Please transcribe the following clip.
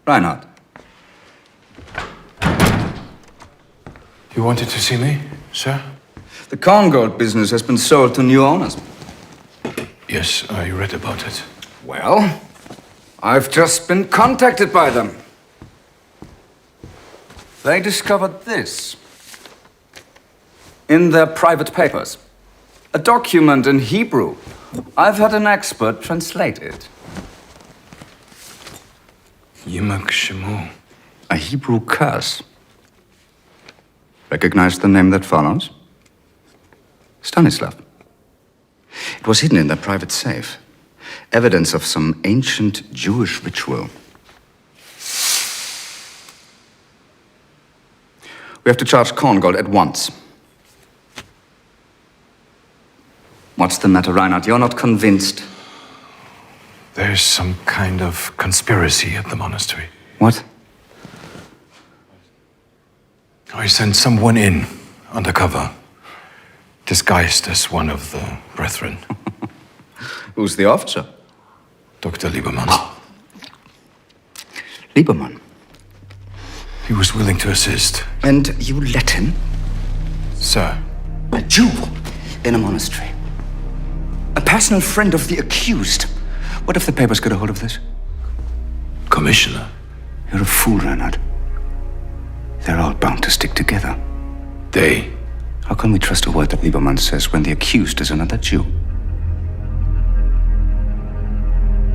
Reinhard. You wanted to see me, sir? The Korngold business has been sold to new owners. Yes, I read about it. Well, I've just been contacted by them. They discovered this in their private papers. A document in Hebrew. I've had an expert translate it. Yimak Shemu. A Hebrew curse. Recognize the name that follows? Stanislav. It was hidden in their private safe. Evidence of some ancient Jewish ritual. We have to charge Korngold at once. What's the matter, Reinhard? You're not convinced. There's some kind of conspiracy at the monastery. What? I sent someone in, undercover, disguised as one of the brethren. Who's the officer? Dr. Liebermann. Liebermann. He was willing to assist. And you let him? Sir. A Jew in a monastery. A personal friend of the accused. What if the papers get a hold of this? Commissioner. You're a fool, Reinhard. They're all bound to stick together. They? How can we trust a word that Liebermann says when the accused is another Jew?